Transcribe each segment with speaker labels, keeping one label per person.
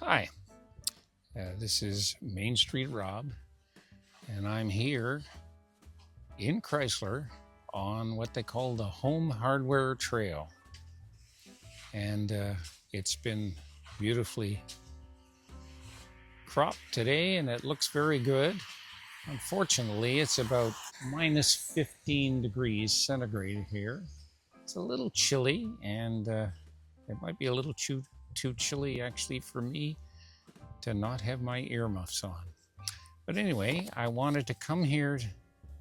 Speaker 1: Hi, this is MainstreetRob, and I'm here in Crysler on what they call the Home Hardware Trail. And it's been beautifully cropped today, and it looks very good. Unfortunately, it's about minus 15 degrees centigrade here. It's a little chilly, and it might be a little too chilly actually for me to not have my earmuffs on. But anyway, I wanted to come here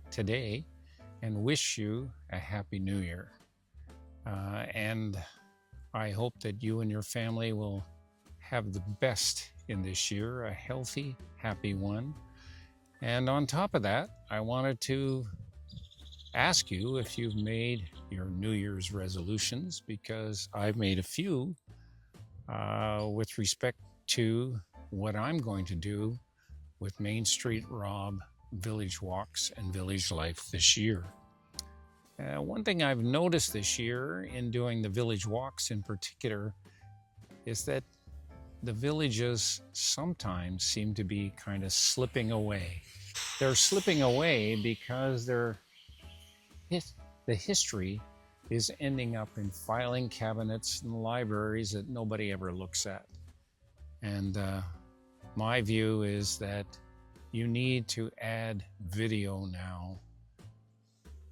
Speaker 1: today and wish you a Happy New Year. And I hope that you and your family will have the best in this year, a healthy, happy one. And on top of that, I wanted to ask you if you've made your New Year's resolutions, because I've made a few with respect to what I'm going to do with MainstreetRob Village Walks and Village Life this year. One thing I've noticed this year in doing the village walks in particular is that the villages sometimes seem to be kind of slipping away. They're slipping away because the history is ending up in filing cabinets and libraries that nobody ever looks at. And my view is that you need to add video now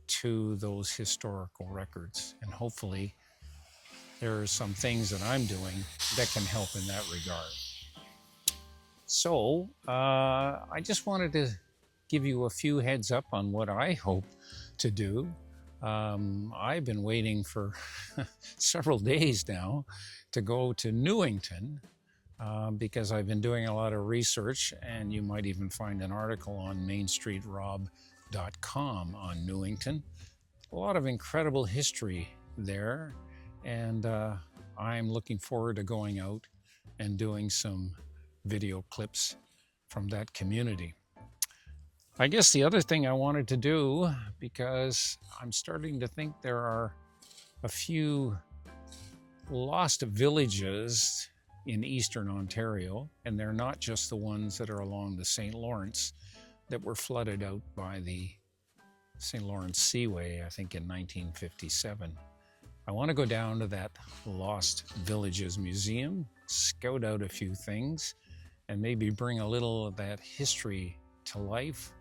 Speaker 1: to those historical records. And hopefully there are some things that I'm doing that can help in that regard. So I just wanted to give you a few heads up on what I hope to do. I've been waiting for several days now to go to Newington because I've been doing a lot of research, and you might even find an article on MainstreetRob.com on Newington. A lot of incredible history there, and I'm looking forward to going out and doing some video clips from that community. I guess the other thing I wanted to do, because I'm starting to think there are a few lost villages in Eastern Ontario, and they're not just the ones that are along the St. Lawrence that were flooded out by the St. Lawrence Seaway, I think in 1957. I want to go down to that Lost Villages Museum, scout out a few things, and maybe bring a little of that history to life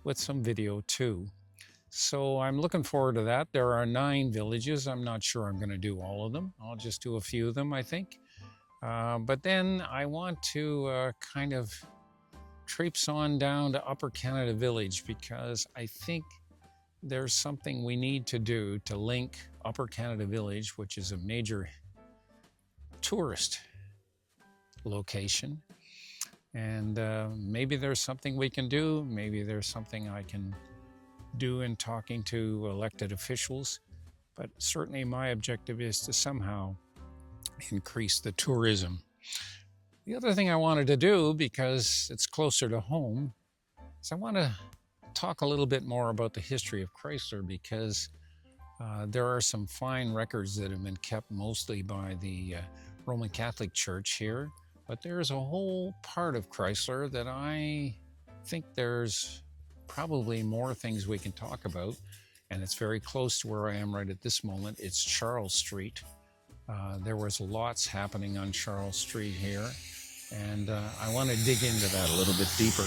Speaker 1: with some video too. So I'm looking forward to that. There are 9 villages. I'm not sure I'm going to do all of them. I'll just do a few of them, I think. But then I want to kind of traipse on down to Upper Canada Village, because I think there's something we need to do to link Upper Canada Village, which is a major tourist location. And maybe there's something we can do. Maybe there's something I can do in talking to elected officials. But certainly my objective is to somehow increase the tourism. The other thing I wanted to do, because it's closer to home, is I want to talk a little bit more about the history of Crysler, because there are some fine records that have been kept mostly by the Roman Catholic Church here. But there's a whole part of Crysler that I think there's probably more things we can talk about, and it's very close to where I am right at this moment. It's Charles Street. There was lots happening on Charles Street here, and I want to dig into that a little bit deeper.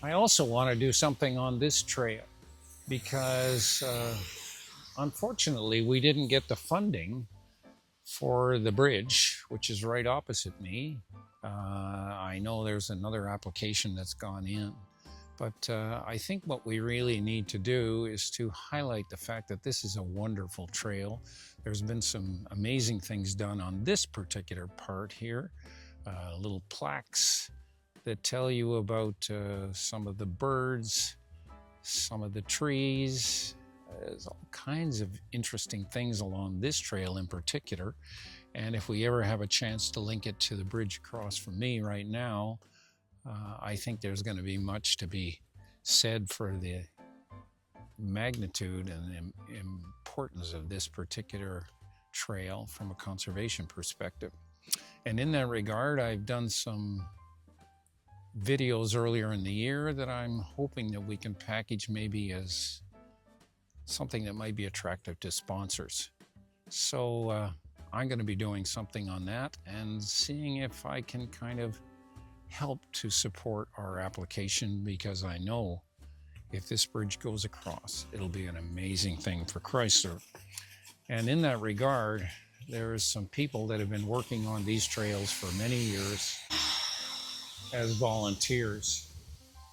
Speaker 1: I also want to do something on this trail, because unfortunately we didn't get the funding for the bridge, which is right opposite me. I know there's another application that's gone in, but I think what we really need to do is to highlight the fact that this is a wonderful trail. There's been some amazing things done on this particular part here, little plaques that tell you about some of the birds, some of the trees. There's all kinds of interesting things along this trail in particular. And if we ever have a chance to link it to the bridge across from me right now, I think there's going to be much to be said for the magnitude and the importance of this particular trail from a conservation perspective. And in that regard, I've done some videos earlier in the year that I'm hoping that we can package maybe as something that might be attractive to sponsors. So I'm going to be doing something on that and seeing if I can kind of help to support our application, because I know if this bridge goes across, it'll be an amazing thing for Crysler. And in that regard, there's some people that have been working on these trails for many years as volunteers.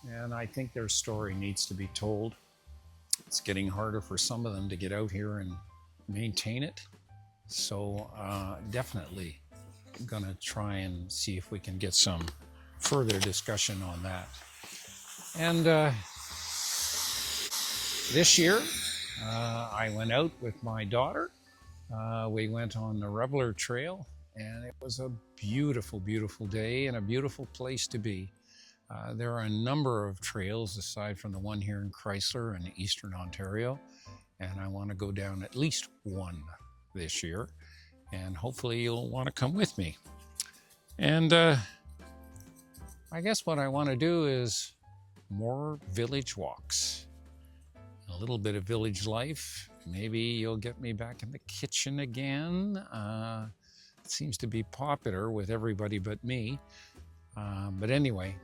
Speaker 1: And I think their story needs to be told. It's getting harder for some of them to get out here and maintain it. So definitely gonna try and see if we can get some further discussion on that. And this year, I went out with my daughter. We went on the Reveler Trail, and it was a beautiful, beautiful day and a beautiful place to be. There are a number of trails aside from the one here in Crysler in Eastern Ontario, and I want to go down at least one this year, and hopefully you'll want to come with me. And I guess what I want to do is more village walks, a little bit of village life. Maybe you'll get me back in the kitchen again. It seems to be popular with everybody but me. But anyway,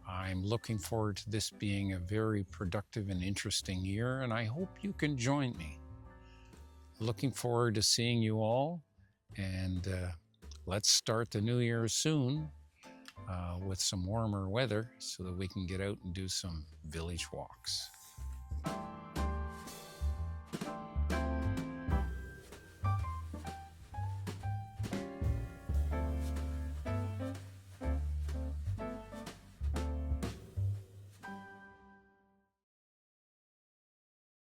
Speaker 1: I'm looking forward to this being a very productive and interesting year, and I hope you can join me. Looking forward to seeing you all, and let's start the new year soon with some warmer weather so that we can get out and do some village walks.